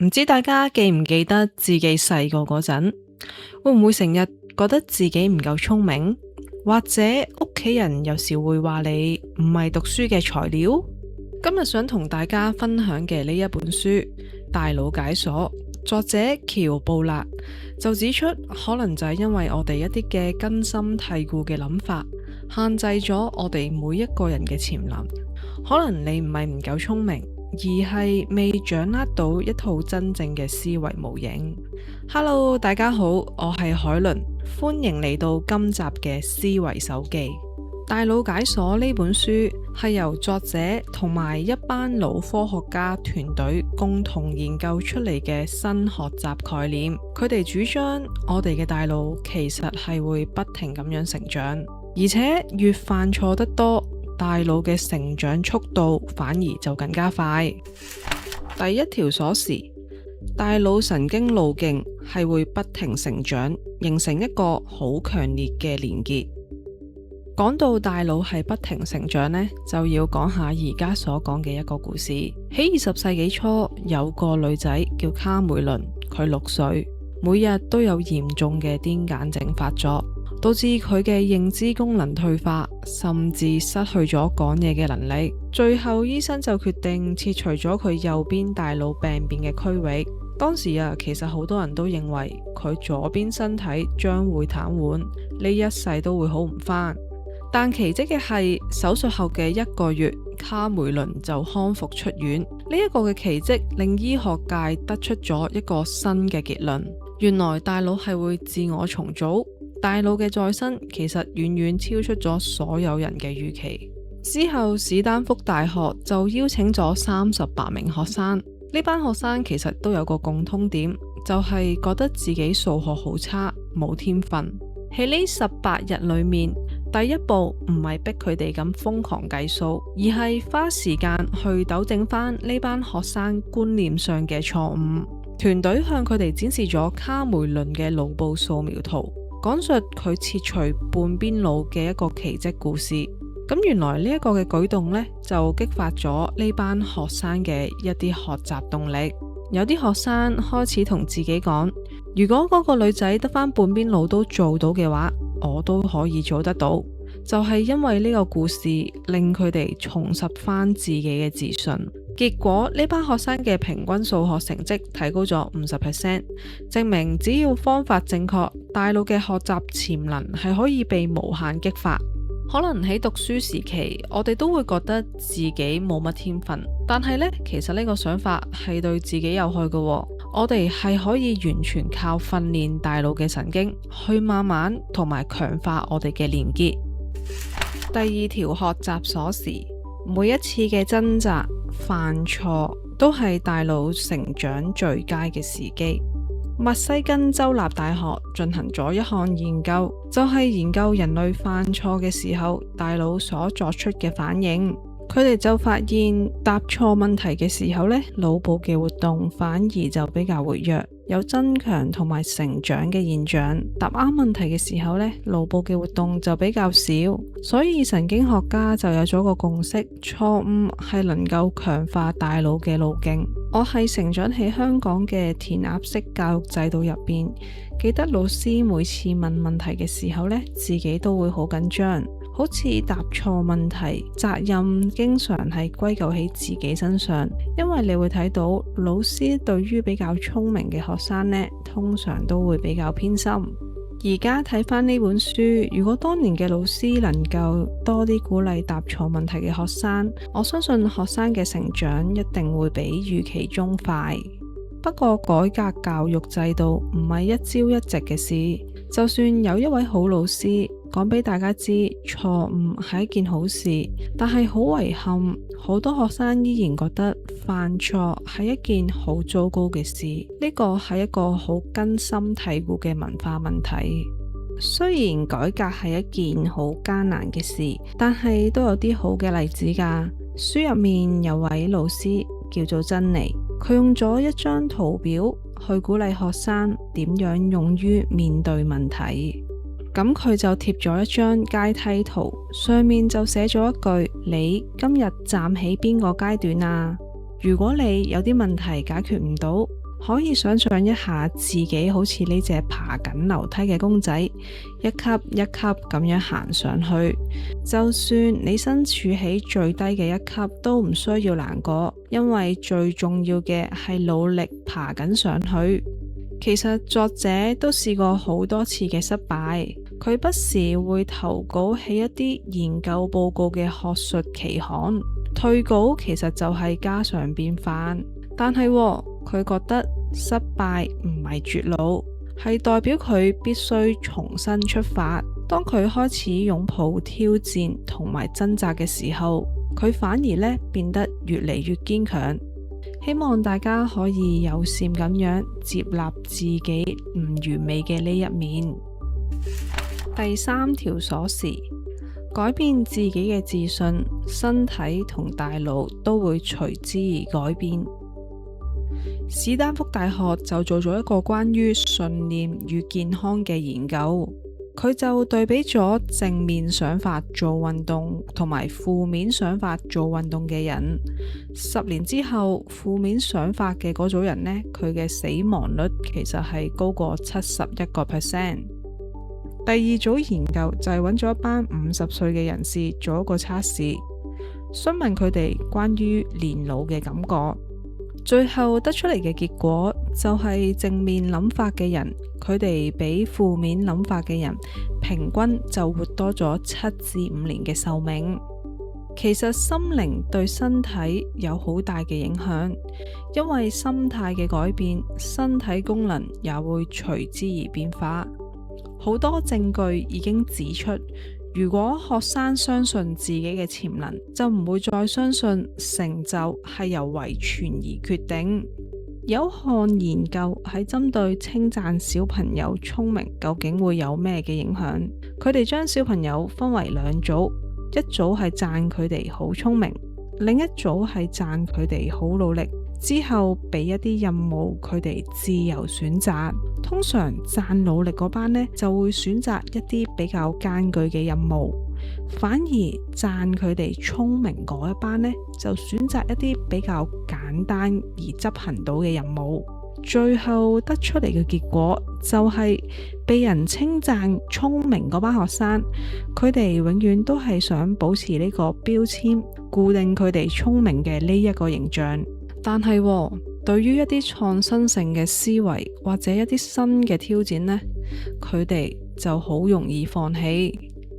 唔知大家記唔記得自己細個嗰陣，會唔會成日覺得自己唔夠聰明，或者屋企人有時會話你唔係讀書嘅材料？今日想同大家分享嘅呢一本書《大腦解鎖》，作者喬布勒就指出，可能就係因為我哋一啲嘅根深蒂固嘅諗法，限制咗我哋每一個人嘅潛能。可能你唔係唔夠聰明，而係未掌握到一套真正嘅思維模型。Hello， 大家好，我係海倫，歡迎嚟到今集嘅思維手記。大腦解鎖呢本書係由作者同埋一班腦科學家團隊共同研究出嚟嘅新學習概念。佢哋主張我哋嘅大腦其實係會不停咁樣成長，而且越犯錯得多，大腦嘅成長速度反而就更加快。第一條鎖匙，大腦神經路徑係會不停成長，形成一個好強烈嘅連結。講到大腦係不停成長呢，就要講下而家所講嘅一個故事。喺20世紀初，有個女仔叫卡梅倫，佢6歲，每日都有嚴重嘅癲癇症發作，導致佢嘅認知功能退化，甚至失去咗講嘢嘅能力。最後醫生就決定切除咗佢右邊大腦病變嘅區域。當時其實好多人都認為佢左邊身體將會癱瘓，呢一世都會好唔返。但奇蹟嘅係，手術後嘅1個月，卡梅倫就康復出院。呢一個嘅奇蹟令醫學界得出咗一個新嘅結論：原來大腦係會自我重組，大腦嘅再生其實遠遠超出咗所有人嘅預期。之後史丹福大學就邀請咗38名學生，呢班學生其實都有個共通點，就係覺得自己數學好差，冇天分。喺呢18日裏面，第一步唔係逼佢哋咁瘋狂計數，而係花時間去糾正翻呢班學生觀念上嘅錯誤。團隊向佢哋展示咗卡梅倫嘅腦部掃描圖，講述佢切除半邊腦嘅一個奇蹟故事。咁原來呢一個嘅舉動呢，就激發咗呢班學生嘅一啲學習動力。有啲學生開始同自己講：如果嗰個女仔得返半邊腦都做到嘅話，我都可以做得到。就係因為呢個故事令佢哋重拾翻自己嘅自信。結果呢班學生嘅平均數學成績提高咗50%，證明只要方法正確，大腦嘅學習潛能係可以被無限激發。可能喺讀書時期，我哋都會覺得自己冇乜天分，但係呢，其實呢個想法係對自己有害嘅。我哋係可以完全靠訓練大腦嘅神經，去慢慢同埋強化我哋嘅連結。第二條學習鎖匙，每一次嘅掙扎、犯錯都係大腦成長最佳嘅時機。密西根州立大學進行咗一項研究，就係研究人類犯錯嘅時候大腦所作出嘅反應。佢哋就發現答錯問題嘅時候呢，腦部嘅活動反而就比較活躍，有增強同埋成長嘅現象。答啱問題嘅時候呢，腦部嘅活動就比較少。所以神經學家就有咗個共識，錯誤係能夠強化大腦嘅路徑。我係成長喺香港嘅填鴨式教育制度入邊，記得老師每次問問題嘅時候呢，自己都會好緊張。好似答錯問題，責任經常係歸咎喺自己身上，因為你會睇到老師對於比較聰明嘅學生呢，通常都會比較偏心。而家睇返呢本書，如果當年嘅老師能夠多啲鼓勵答錯問題嘅學生，我相信學生嘅成長一定會比預期中快。不過改革教育制度唔係一朝一夕嘅事，就算有一位好老師講俾大家知錯誤係一件好事，但係好遺憾，好多學生依然覺得犯錯係一件好糟糕嘅事。呢個係一個好根深蒂固嘅文化問題。雖然改革係一件好艱難嘅事，但係都有啲好嘅例子㗎。書入面有位老師叫做珍妮，佢用咗一張圖表去鼓勵學生點樣勇於面對問題。咁佢就貼咗一張階梯圖，上面就寫咗一句：你今日站喺邊個階段啊？如果你有啲問題解決唔到，可以想象一下自己好似呢隻爬緊樓梯嘅公仔，一級一級咁樣行上去。就算你身處喺最低嘅一級，都唔需要難過，因為最重要嘅係努力爬緊上去。其實作者都試過好多次嘅失敗，佢不時會投稿喺一啲研究報告嘅學術期刊，退稿其實就係家常便飯。但係佢覺得失敗唔係絕路，係代表佢必須重新出發。當佢開始擁抱挑戰同埋掙扎嘅時候，佢反而變得越嚟越堅強。希望大家可以友善咁樣接納自己唔完美嘅呢一面。第三條鎖匙，改變自己嘅自信，身體同大腦都會隨之而改變。史丹福大學就做咗一個關於信念與健康嘅研究，佢就對比咗正面想法做運動同埋負面想法做運動嘅人。10年之後，負面想法嘅嗰組人呢，佢嘅死亡率其實係高過71%。第二組研究就係揾咗一班50歲嘅人士做一個測試，詢問佢哋關於年老嘅感覺。最後得出嚟嘅結果就係正面諗法嘅人，佢哋比負面諗法嘅人平均就活多咗7至5年嘅壽命。其實心靈對身體有好大嘅影響，因為心態嘅改變，身體功能也會隨之而變化。好多證據已經指出，如果學生相信自己嘅潛能，就唔會再相信成就係由遺傳而決定。有項研究係針對稱讚小朋友聰明究竟會有咩嘅影響，佢哋將小朋友分為2組，一組係讚佢哋好聰明，另一組係讚佢哋好努力，之後俾一啲任務佢哋自由選擇。通常讚努力嗰班呢，就會選擇一啲比較艱巨嘅任務，反而讚佢哋聰明嗰一班呢，就選擇一啲比較簡單而執行到嘅任務。最後得出嚟嘅結果就係被人稱讚聰明嗰班學生，佢哋永遠都係想保持呢個標籤，固定佢哋聰明嘅呢一個形象。但係對於一啲創新性嘅思維或者一啲新嘅挑戰呢，佢哋就好容易放棄。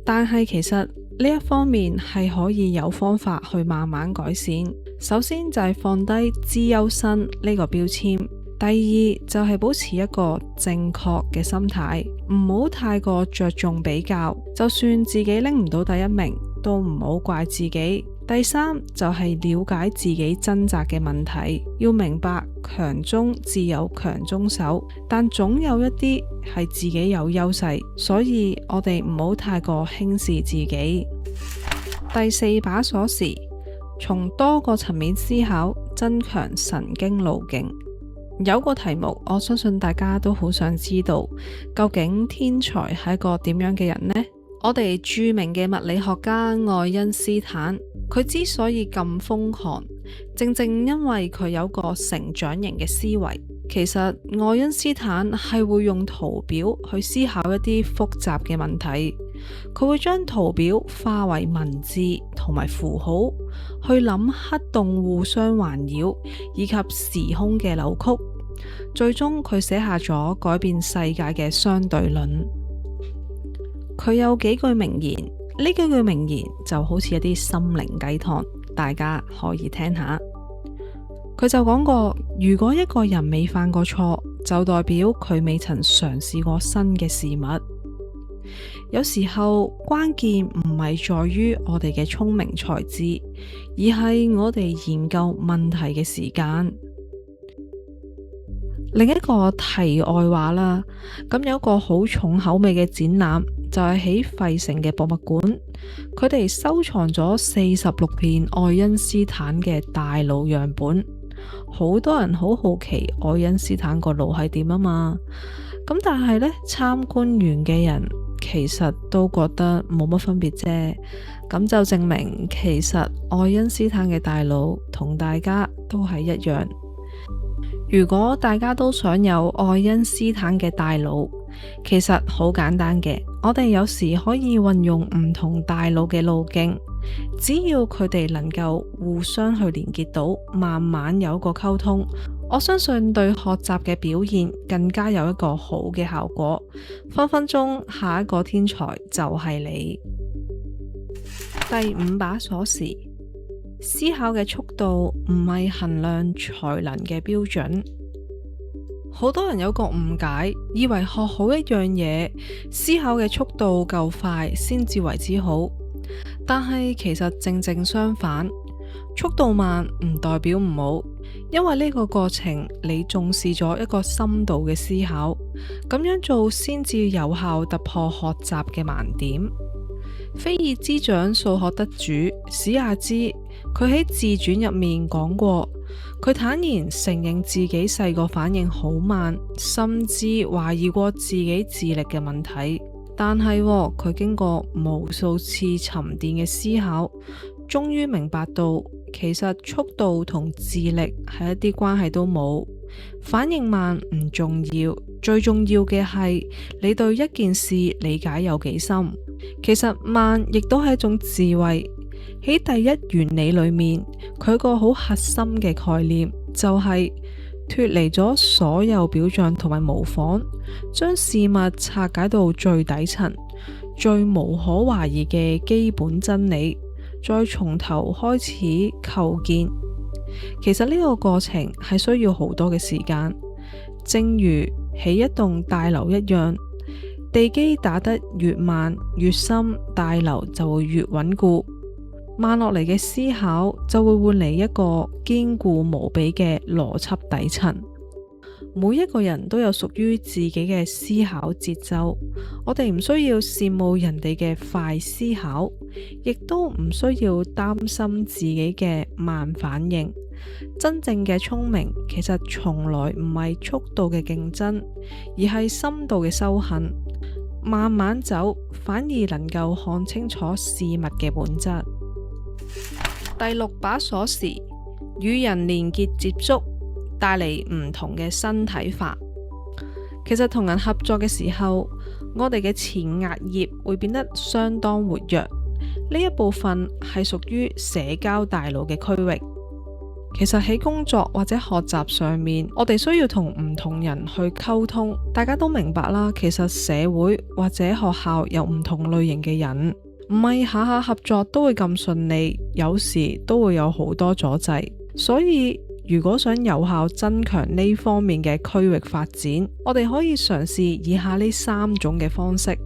但係其實呢一方面係可以有方法去慢慢改善。首先就係放低資優生呢個標籤，第二就係保持一個正確嘅心態，唔好太過着重比較，就算自己拎唔到第1名，都唔好怪自己。第三就係了解自己掙扎嘅問題，要明白強中自有強中手，但總有一啲係自己有優勢，所以我哋唔好太過輕視自己。第4把鎖匙，從多個層面思考，增強神經路徑。有個題目，我相信大家都好想知道，究竟天才係一個點樣嘅人呢？我哋著名嘅物理學家愛因斯坦，佢之所以咁瘋狂，正正因為佢有個成長型嘅思維。其實愛因斯坦係會用圖表去思考一啲複雜嘅問題，佢會將圖表化為文字同埋符號，去諗黑洞互相環繞以及時空嘅扭曲，最終佢寫下咗改變世界嘅相對論。佢有幾句名言，呢幾句名言就好似一啲心靈雞湯，大家可以聽下。佢就講過，如果一個人未犯過錯，就代表佢未曾嘗試過新嘅事物。有時候關鍵唔係在於我哋嘅聰明才智，而係我哋研究問題嘅時間。另一個題外話啦，咁有一個好重口味嘅展覽，就係喺費城嘅博物館，佢哋收藏咗46片愛因斯坦嘅大腦樣本。好多人好好奇愛因斯坦個腦係點啊嘛，咁但係呢，參觀完嘅人其實都覺得冇乜分別啫，咁就證明其實愛因斯坦嘅大腦同大家都係一樣。如果大家都想有愛因斯坦嘅大腦，其實好簡單嘅，我哋有時可以運用唔同大腦嘅路徑，只要佢哋能夠互相去連結到，慢慢有一個溝通，我相信對學習嘅表現更加有一個好嘅效果。分分鐘下一個天才就係你。第五把鎖匙，思考嘅速度唔係衡量才能嘅標準。好多人有個誤解，以為學好一樣嘢，思考嘅速度夠快先至為之好。但係其實正正相反，速度慢唔代表唔好，因為呢個過程你重視咗一個深度嘅思考，咁樣做先至有效突破學習嘅盲點。菲爾茲獎數學得主史亞茲，佢喺自傳入面講過，佢坦然承認自己細個反應好慢，甚至懷疑過自己智力嘅問題。但係佢經過無數次沉澱嘅思考，終於明白到其實速度同智力係一啲關係都冇，反應慢唔重要，最重要嘅係你對一件事理解有幾深。其實慢亦都係一種智慧。喺第一原理裏面，佢個好核心嘅概念就係脫離咗所有表象同埋模仿，將事物拆解到最底層、最無可懷疑嘅基本真理，再從頭開始構建。其實呢個過程係需要好多嘅時間，正如起一棟大樓一樣，地基打得越慢越深，大樓就會越穩固。慢落嚟嘅思考就會換嚟一個堅固無比嘅邏輯底層。每一個人都有屬於自己嘅思考節奏，我哋唔需要羨慕人哋嘅快思考，亦都唔需要擔心自己嘅慢反應。真正嘅聰明其實從來唔係速度嘅競爭，而係深度嘅修行。慢慢走，反而能夠看清楚事物嘅本質。第六把鎖匙，與人連結接觸，帶嚟唔同嘅新睇法。其實同人合作嘅時候，我哋嘅前額葉會變得相當活躍，呢一部分係屬於社交大腦嘅區域。其實喺工作或者學習上面，我哋需要同唔同人去溝通。大家都明白啦，其實社會或者學校有唔同類型嘅人，唔係下下合作都會咁順利，有時都會有好多阻滯。所以如果想有效增強呢方面嘅區域發展，我哋可以嘗試以下呢3種嘅方式。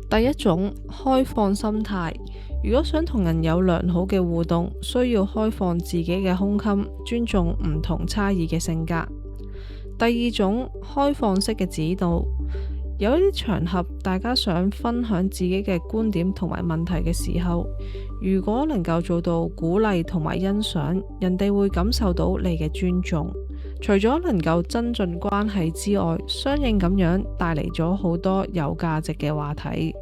第一種，開放心態。如果想同人有良好嘅互動，需要開放自己嘅胸襟，尊重唔同差異嘅性格。第二種，開放式嘅指導。有一啲場合，大家想分享自己嘅觀點同埋問題嘅時候，如果能夠做到鼓勵同埋欣賞，人哋會感受到你嘅尊重。除咗能夠增進關係之外，相應咁樣帶嚟咗好多有價值嘅話題。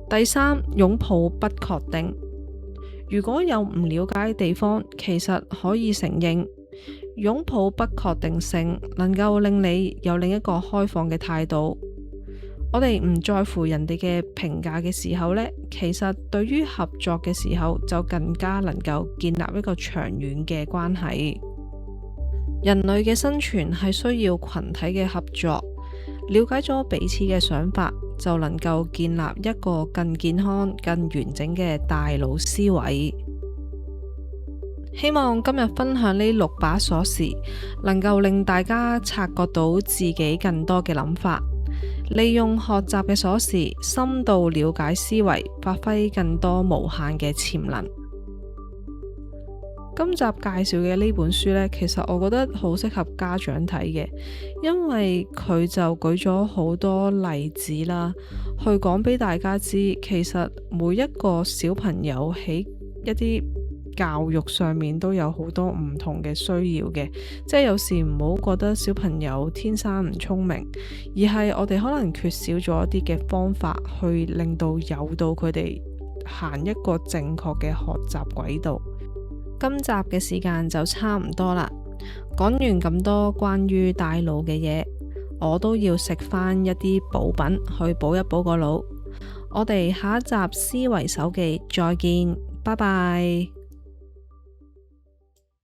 第三，擁抱不確定。如果有唔了解嘅地方，其實可以承認。擁抱不確定性，能夠令你有另一個開放嘅態度。我哋唔在乎人哋嘅評價嘅時候呢，其實對於合作嘅時候就更加能夠建立一個長遠嘅關係。人類嘅生存係需要群體嘅合作，了解咗彼此嘅想法，就能夠建立一個更健康、更完整嘅大腦思維。希望今日分享呢6把鎖匙，能夠令大家察覺到自己更多嘅諗法，利用學習嘅鎖匙，深度了解思維，發揮更多無限嘅潛能。今集介紹嘅呢本書呢，其實我覺得好適合家長睇嘅，因為佢就舉咗好多例子啦，去講俾大家知，其實每一個小朋友喺一啲教育上面都有好多唔同嘅需要嘅，即係有時唔好覺得小朋友天生唔聰明，而係我哋可能缺少咗一啲嘅方法去令到誘導佢哋行一個正確嘅學習軌道。今集嘅時間就差唔多啦，講完咁多關於大腦嘅嘢，我都要食返一啲補品去補一補個腦。我哋下一集思維手記再見，拜拜。